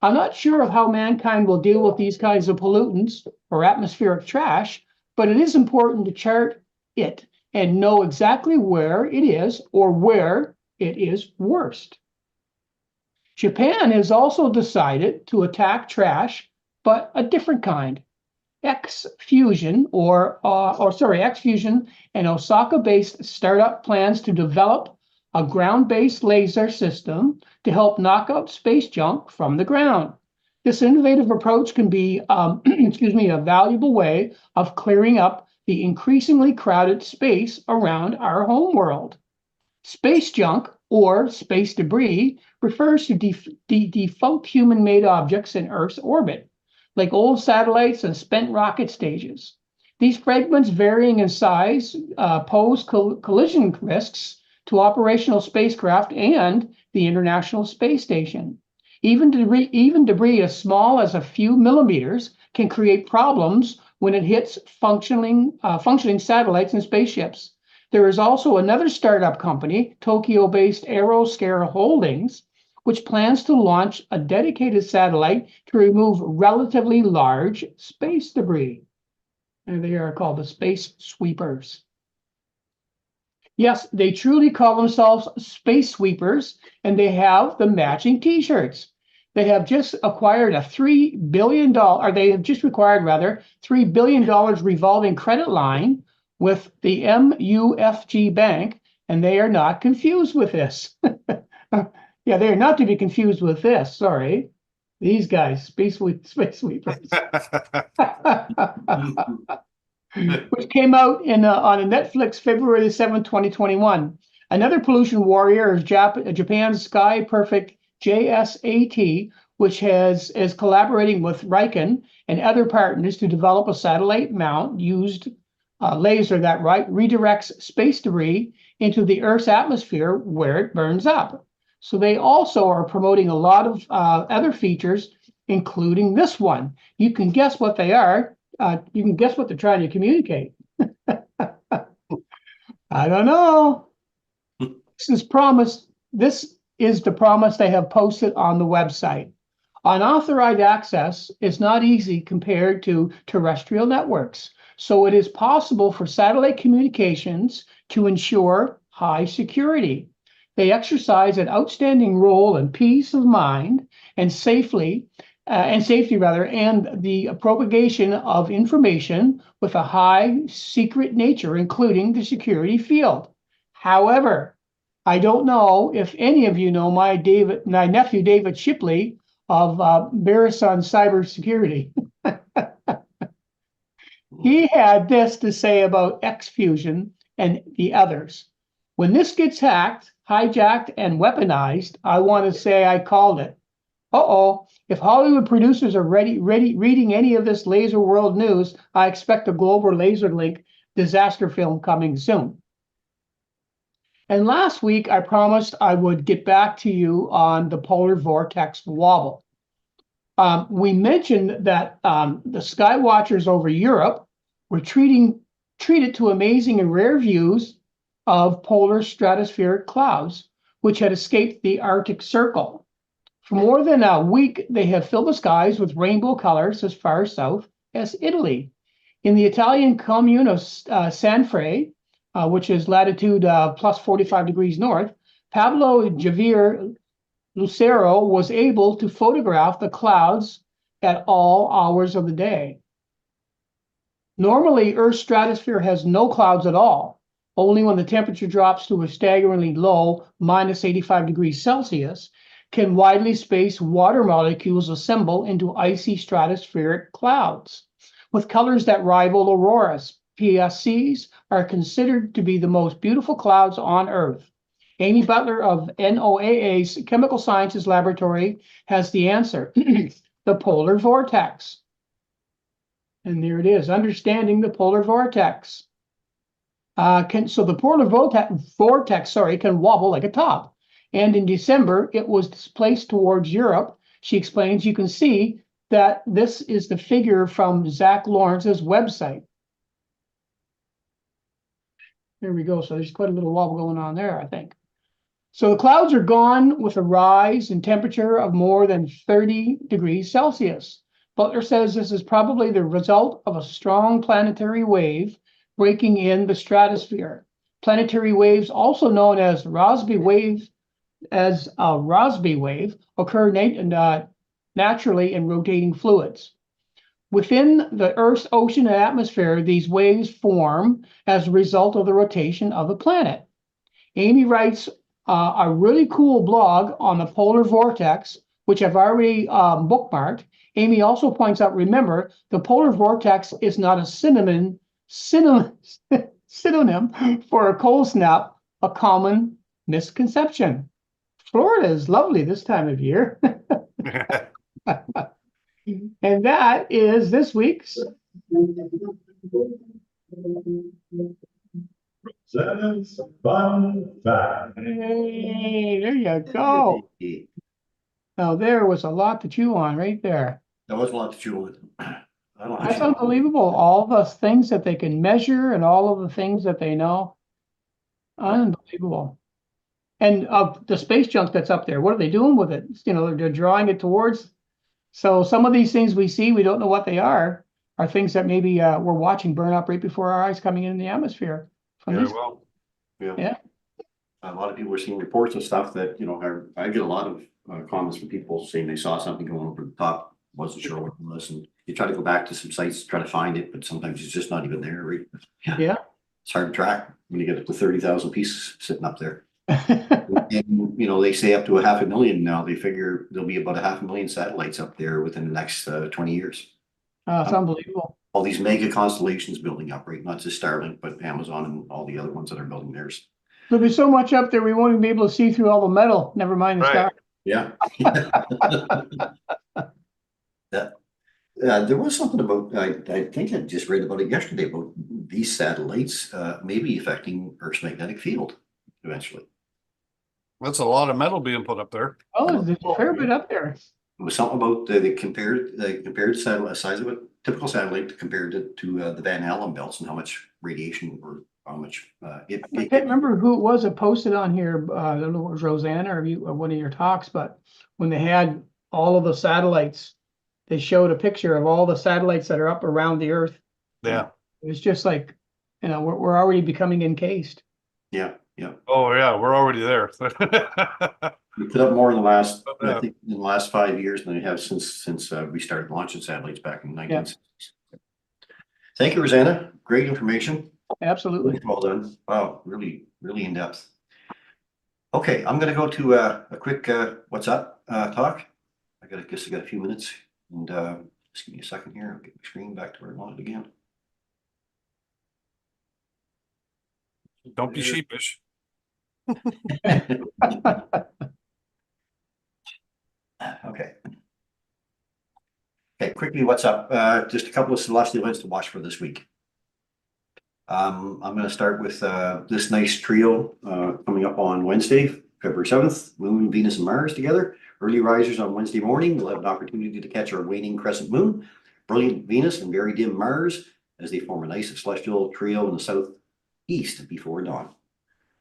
I'm not sure of how mankind will deal with these kinds of pollutants or atmospheric trash, but it is important to chart it and know exactly where it is or where it is worst. Japan has also decided to attack trash, but a different kind. X-Fusion and Osaka-based startup plans to develop a ground-based laser system to help knock out space junk from the ground. This innovative approach can be, a valuable way of clearing up the increasingly crowded space around our home world. Space junk, or space debris, refers to defunct human-made objects in Earth's orbit, like old satellites and spent rocket stages. These fragments, varying in size, pose collision risks to operational spacecraft and the International Space Station. Even debris as small as a few millimeters can create problems when it hits functioning satellites and spaceships. There is also another startup company, Tokyo-based Aeroscare Holdings, which plans to launch a dedicated satellite to remove relatively large space debris. And they are called the Space Sweepers. Yes, they truly call themselves Space Sweepers, and they have the matching t-shirts. They have just acquired $3 billion revolving credit line with the MUFG Bank, and they are not confused with this. Yeah, they are not to be confused with this, sorry. These guys, Space Sweepers. Which came out on a Netflix February 7, 2021. Another pollution warrior is Japan's Sky Perfect JSAT, which is collaborating with Riken and other partners to develop a satellite mount used laser that redirects space debris into the Earth's atmosphere where it burns up. So they also are promoting a lot of other features, including this one. You can guess what they are. You can guess what they're trying to communicate. I don't know. This is the promise they have posted on the website. Unauthorized access is not easy compared to terrestrial networks, so it is possible for satellite communications to ensure high security. They exercise an outstanding role in peace of mind and safety, and the propagation of information with a high secret nature, including the security field. However, I don't know if any of you know my nephew David Shipley of Barison Cybersecurity. He had this to say about X-Fusion and the others. When this gets hacked, hijacked, and weaponized, I want to say I called it. If Hollywood producers are reading any of this Laser World news, I expect a global laser link disaster film coming soon. And last week, I promised I would get back to you on the polar vortex wobble. We mentioned that the sky watchers over Europe were treated to amazing and rare views of polar stratospheric clouds, which had escaped the Arctic Circle. For more than a week, they have filled the skies with rainbow colors as far south as Italy. In the Italian commune of Sanfre, which is latitude plus 45 degrees north, Pablo Javier Lucero was able to photograph the clouds at all hours of the day. Normally, Earth's stratosphere has no clouds at all. Only when the temperature drops to a staggeringly low minus 85 degrees Celsius can widely spaced water molecules assemble into icy stratospheric clouds with colors that rival auroras. PSCs are considered to be the most beautiful clouds on Earth. Amy Butler of NOAA's Chemical Sciences Laboratory has the answer, the polar vortex. And there it is, understanding the polar vortex. So the polar vortex, can wobble like a top. And in December, it was displaced towards Europe. She explains, you can see that this is the figure from Zach Lawrence's website. There we go. So there's quite a little wobble going on there, I think. So the clouds are gone with a rise in temperature of more than 30 degrees Celsius. Butler says this is probably the result of a strong planetary wave breaking in the stratosphere. Planetary waves, also known as Rossby wave, occur naturally in rotating fluids. Within the Earth's ocean and atmosphere, these waves form as a result of the rotation of the planet. Amy writes a really cool blog on the polar vortex, which I've already bookmarked. Amy also points out, remember, the polar vortex is not a synonym for a cold snap, a common misconception. Florida is lovely this time of year. And that is this week's Rosanna's Fun Fact. Hey, there you go. Now there was a lot to chew on right there. That was a lot to chew on. That's unbelievable. All the things that they can measure and all of the things that they know. Unbelievable. And the space junk that's up there, what are they doing with it? They're drawing it towards. So some of these things we see, we don't know what they are things that maybe we're watching burn up right before our eyes coming in the atmosphere. Yeah. A lot of people are seeing reports of stuff that, I get a lot of comments from people saying they saw something going over the top, wasn't sure what it was, and you try to go back to some sites to try to find it, but sometimes it's just not even there, right? Yeah. It's hard to track when you get up to 30,000 pieces sitting up there. And, they say up to 500,000 now. They figure there'll be about 500,000 satellites up there within the next 20 years. It's unbelievable. All these mega constellations building up, right? Not just Starlink, but Amazon and all the other ones that are building theirs. There'll be so much up there, we won't even be able to see through all the metal, never mind the star. Yeah. There was something about, I think I just read about it yesterday, about these satellites maybe affecting Earth's magnetic field eventually. That's a lot of metal being put up there. Oh, there's a fair bit up there. It was something about they compared satellite size of a typical satellite compared to the Van Allen belts and how much radiation or how much I can't remember who it was that posted on here. I don't know if it was Rosanna or one of your talks, but when they had all of the satellites, they showed a picture of all the satellites that are up around the Earth. Yeah. It was just like, we're already becoming encased. Yeah. Oh yeah, we're already there. We put up more in the last, I think, in the last 5 years than we have since we started launching satellites back in the 1960s. Thank you, Rosanna. Great information. Absolutely. Well done. Wow, really, really in depth. Okay, I'm going to go to a quick what's up talk. I guess I got a few minutes, and just give me a second here. I'll get my screen back to where I want it again. Don't be sheepish. Okay. Okay, quickly, what's up? Just a couple of celestial events to watch for this week. I'm going to start with this nice trio coming up on Wednesday, February 7th, Moon, Venus, and Mars together. Early risers on Wednesday morning will have an opportunity to catch our waning crescent moon, brilliant Venus, and very dim Mars as they form a nice celestial trio in the southeast before dawn.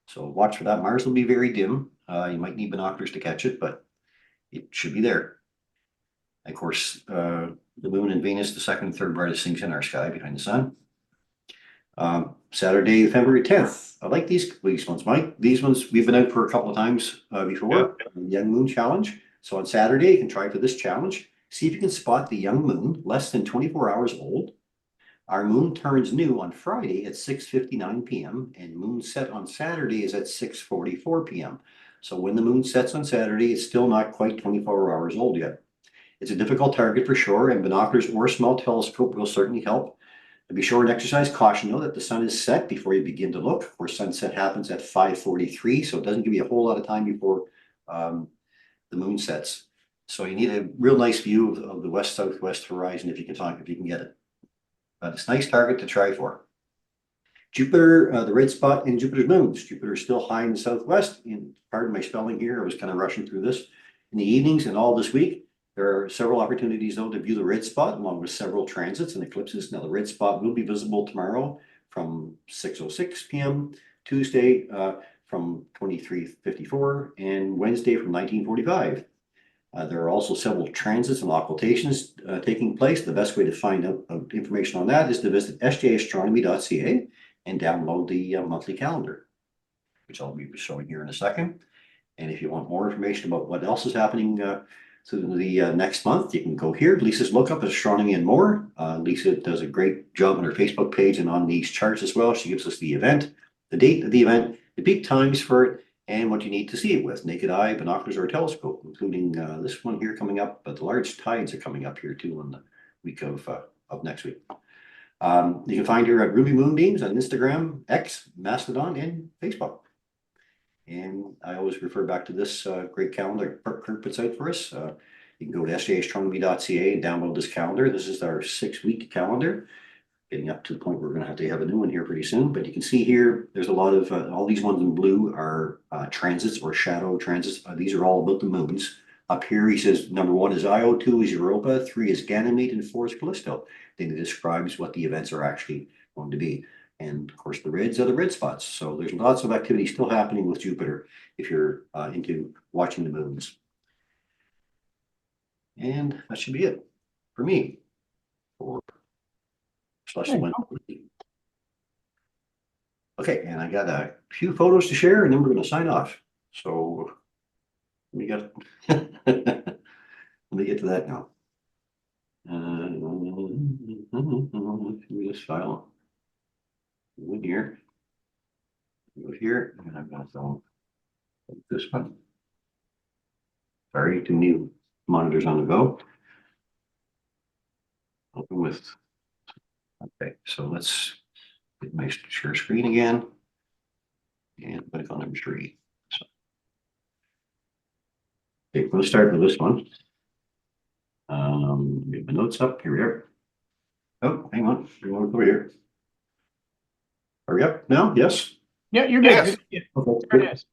So watch for that. Mars will be very dim. You might need binoculars to catch it, but it should be there. Of course, the moon and Venus, the second and third brightest things in our sky behind the sun. Saturday, February 10th. I like these ones, Mike. These ones we've been out for a couple of times before. Young Moon Challenge. So on Saturday, you can try for this challenge. See if you can spot the young moon less than 24 hours old. Our moon turns new on Friday at 6:59 p.m. and moon set on Saturday is at 6:44 p.m. So when the moon sets on Saturday, it's still not quite 24 hours old yet. It's a difficult target for sure, and binoculars or a small telescope will certainly help. Be sure and exercise caution, though, that the sun is set before you begin to look. Of course, sunset happens at 5:43, so it doesn't give you a whole lot of time before the moon sets. So you need a real nice view of the west-southwest horizon if you can get it. But it's a nice target to try for. Jupiter, the red spot in Jupiter's moons. Jupiter is still high in the southwest. Pardon my spelling here, I was kind of rushing through this. In the evenings and all this week, there are several opportunities, though, to view the red spot, along with several transits and eclipses. Now, the red spot will be visible tomorrow from 6:06 p.m., Tuesday from 23:54, and Wednesday from 19:45. There are also several transits and occultations taking place. The best way to find out information on that is to visit sjastronomy.ca and download the monthly calendar, which I'll be showing here in a second. And if you want more information about what else is happening through the next month, you can go here. Lisa's lookup is Astronomy and More. Lisa does a great job on her Facebook page and on these charts as well. She gives us the event, the date of the event, the peak times for it, and what you need to see it with, naked eye, binoculars, or a telescope, including this one here coming up. But the large tides are coming up here too on the week of next week. You can find her at Ruby Moonbeams on Instagram, X, Mastodon, and Facebook. And I always refer back to this great calendar Kurt puts out for us. You can go to sjastronomy.ca and download this calendar. This is our 6-week calendar, getting up to the point where we're going to have a new one here pretty soon. But you can see here, there's a lot of, all these ones in blue are transits or shadow transits. These are all about the moons. Up here, he says, number 1 is Io, 2 is Europa, 3 is Ganymede, and 4 is Callisto. Then it describes what the events are actually going to be. And of course, the reds are the red spots. So there's lots of activity still happening with Jupiter if you're into watching the moons. And that should be it for me. Okay, and I got a few photos to share, and then we're going to sign off. So we got. Let me get to that now. This file. In here. Go here, and I'm going to go this one. Sorry, 2 new monitors on the go. Open with. Okay, so let's get my share screen again. And click on number 3. So, okay, we'll start with this one. Get my notes up. Here we are. Oh, hang on. We're going over here. Hurry up now. Yes. Yeah, you're good. Yes. Yeah, Okay. there it is.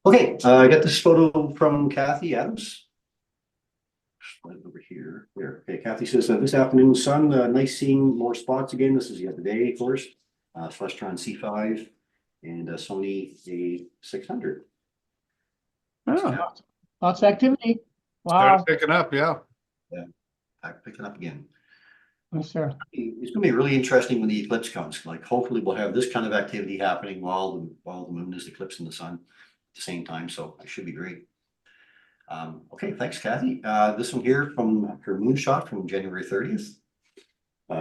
Okay, I got this photo from Kathy Adams. Slide over here. There. Okay, Kathy says this afternoon, sun, nice seeing more spots again. This is the other day, of course. Celestron C5 and Sony A600. Oh, lots of activity. Started Wow. picking up, yeah. Picking up again. Yes, sir. It's going to be really interesting when the eclipse comes. Like, hopefully, we'll have this kind of activity happening while the moon is eclipsing the sun at the same time. So it should be great. Okay, thanks, Kathy. This one here from her moon shot from January 30th.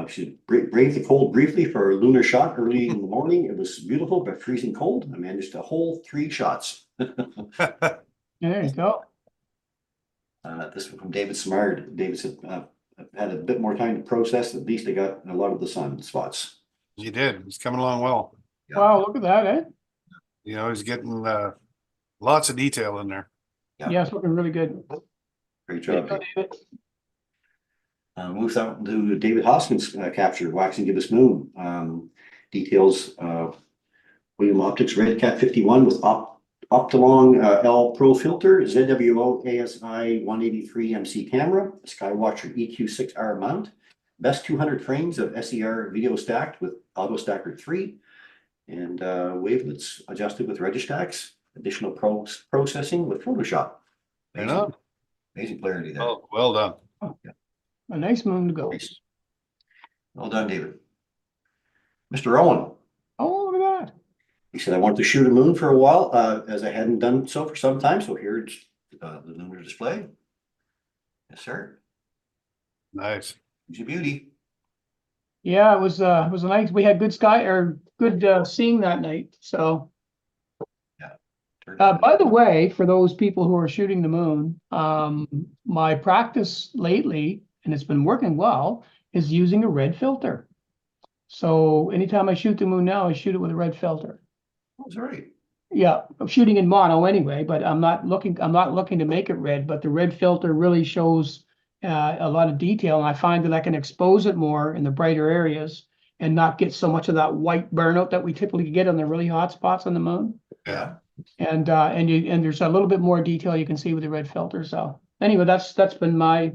She braved the cold briefly for a lunar shot early in the morning. It was beautiful, but freezing cold. I managed to hold 3 shots. There you go. This one from David Smart. David said, had a bit more time to process. At least I got a lot of the sun spots. You did. It's coming along well. Yeah. Wow, look at that, eh? You know, he's getting lots of detail in there. Yeah. Yeah, it's looking really good. Great There you job. go, David. Moves out to David Hoskins capture, waxing gibbous moon. Details William Optics Red Cat 51 with Optilong L Pro filter, ZWO ASI 183 MC camera, Skywatcher EQ6R mount, best 200 frames of SER video stacked with Auto Stacker 3, and wavelets adjusted with Registacks, additional processing with Photoshop. Right on. Amazing clarity there. Oh, well done. A nice moon to go. Nice. Well done, David. Mr. Owen, Oh, look at that. he said, I wanted to shoot a moon for a while, as I hadn't done so for some time, so here it's, the lunar display. Yes, sir. Nice. It's a beauty. Yeah, it was a nice, we had good sky or good seeing that night. So by the way, for those people who are shooting the moon, my practice lately, and it's been working well, is using a red filter. So anytime I shoot the moon now, I shoot it with a red filter. That's right. Yeah, I'm shooting in mono anyway, but I'm not looking to make it red, but the red filter really shows a lot of detail, and I find that I can expose it more in the brighter areas and not get so much of that white burnout that we typically get on the really hot spots on the moon. Yeah. And there's a little bit more detail you can see with the red filter. So anyway, that's been my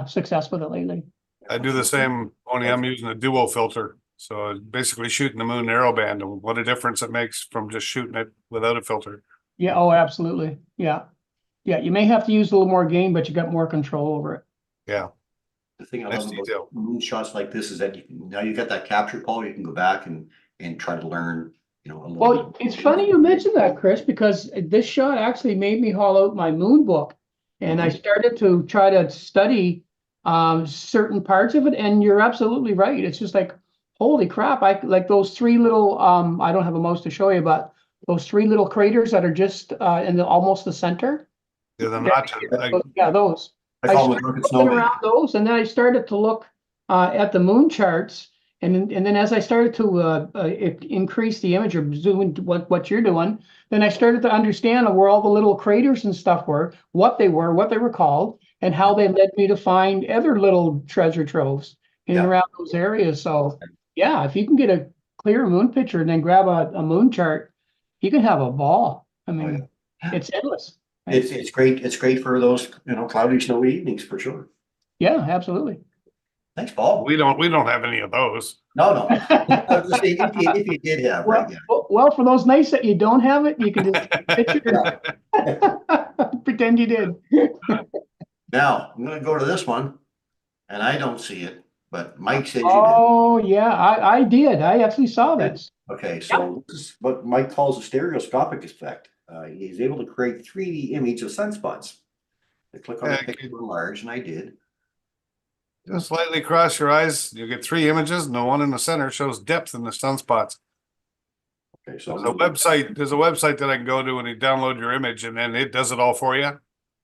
success with it lately. I do the same, only I'm using a duo filter. So basically shooting the moon narrowband, and what a difference it makes from just shooting it without a filter. Yeah, oh, absolutely. Yeah. Yeah, you may have to use a little more gain, but you got more control over it. Yeah. The thing I Nice love detail. about moon shots like this is that now you got that capture call, you can go back and try to learn, a little Well, bit. it's funny you mentioned that, Chris, because this shot actually made me haul out my moon book, and I started to try to study certain parts of it. And you're absolutely right. It's just like, holy crap! I like those three little. I don't have a mouse to show you, but those three little craters that are just in almost the center. Yeah, they're not. Yeah, those. I call them started drunken looking snowmen. around those, and then I started to look at the moon charts, and then as I started to increase the image or zoom what you're doing, then I started to understand where all the little craters and stuff were, what they were called, and how they led me to find other little treasure troves in and around those areas. So yeah, if you can get a clear moon picture and then grab a moon chart, you can have a ball. I mean, it's endless. It's great. It's great for those, cloudy, snowy evenings for sure. Yeah, absolutely. Thanks, Paul. We don't have any of those. No. I was just saying, if you did have, right? Yeah. Well, for those nights that you don't have it, you can just take a picture and pretend you did. Now, I'm gonna go to this one, and I don't see it, but Mike says you Oh, yeah, I did. I actually saw this. did. Okay, so this is what Mike calls a stereoscopic effect. He's able to create 3D image of sunspots. I click on the picture enlarge, and I did. Just slightly cross your eyes. You get three images, and the one in the center shows depth in the sunspots. Okay, so There's a website that I can go to and you download your image, and then it does it all for you.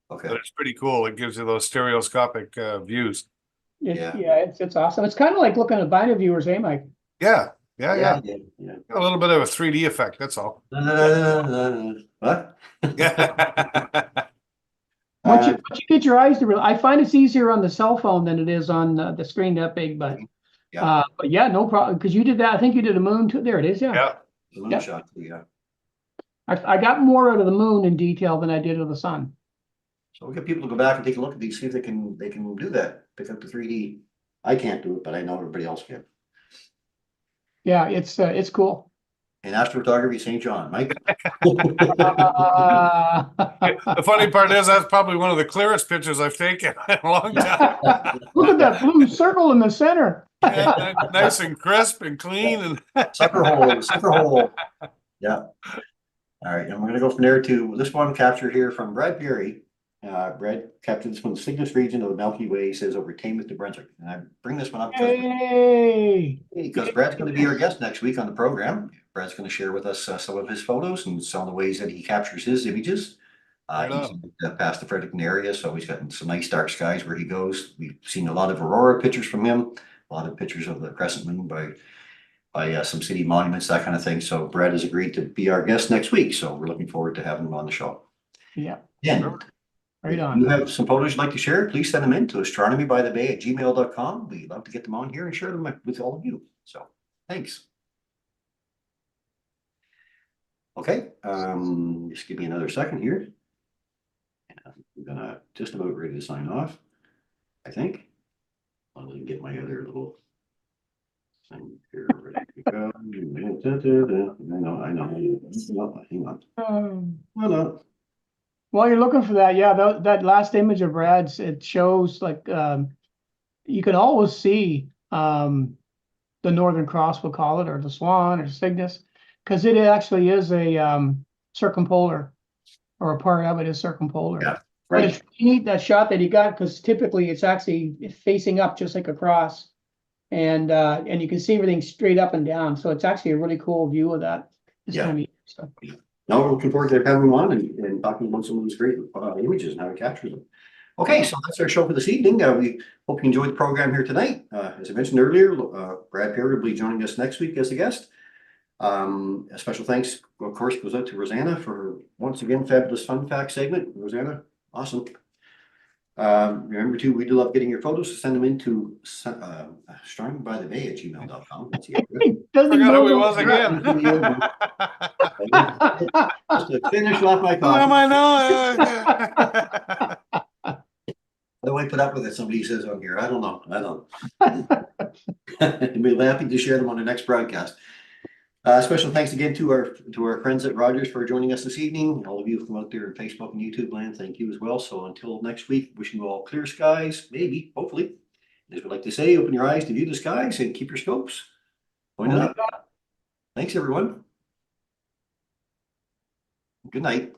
okay, But it's pretty cool. It gives you those stereoscopic views. Yeah. It's awesome. It's kind of like looking at binary viewers, eh, Mike? Yeah. yeah. A little bit of a 3D effect, that's all. What? Yeah. Once you get your eyes to real, I find it's easier on the cell phone than it is on the screen that big, but yeah, no problem, because you did that. I think you did a moon too. There it is. Yeah. The moon shot, yeah. I got more out of the moon in detail than I did of the sun. So we get people to go back and take a look at these, see if they can do that, pick up the 3D. I can't do it, but I know everybody else can. Yeah, it's cool. And astrophotography, St. John, Mike. The funny part is that's probably one of the clearest pictures I've taken in a long time. Look at that blue circle in the center. Yeah, nice and crisp and clean and Sucker hole. Yeah. All right, and we're gonna go from there to this one capture here from Brad Perry. Brad captured this from the Cygnus region of the Milky Way, he says over Teignmouth, New Brunswick. And I bring this one up because Brad's going to be our guest next week on the program. Brad's going to share with us some of his photos and some of the ways that he captures his images. He's past the Fredericton area, so he's got some nice dark skies where he goes. We've seen a lot of aurora pictures from him, a lot of pictures of the crescent moon by some city monuments, that kind of thing. So Brad has agreed to be our guest next week, so we're looking forward to having him on the show. Yeah. Right on. If you have some photos you'd like to share, please send them in to astronomybybay@gmail.com. We'd love to get them on here and share them with all of you. So thanks. Okay, just give me another second here. I'm gonna just about ready to sign off, I think. I'll get my other little thing here ready to go. I know. Hang on. Hello. While you're looking for that, yeah, that last image of Brad's, it shows like, you can always see, the Northern Cross, we'll call it, or the Swan or Cygnus, because it actually is a, circumpolar, or a part of it is circumpolar. Yeah, But right. it's really neat, that shot that he got, because typically it's actually facing up just like a cross. And you can see everything straight up and down, so it's actually a really cool view of that. This Yeah. time of year, so. Now we're looking forward to having him on and talking about some of those great images and how he captures them. Okay, so that's our show for this evening. We hope you enjoyed the program here tonight. As I mentioned earlier, Brad Perry will be joining us next week as a guest. A special thanks, of course, goes out to Rosanna for her, once again, fabulous fun fact segment. Rosanna, awesome. Remember too, we do love getting your photos, so send them into strongbythebay@gmail.com. Let's see. Doesn't Forgot know who he what was we're again. Just to finish off my Who am I coffee. now? How do I put up with it? Somebody says on here. I don't know. We'll be happy to share them on the next broadcast. Special thanks again to our friends at Rogers for joining us this evening. All of you from out there in Facebook and YouTube land, thank you as well. So until next week, wishing you all clear skies, maybe, hopefully. As we like to say, open your eyes to view the skies and keep your scopes pointed up. Thanks, everyone. Good night.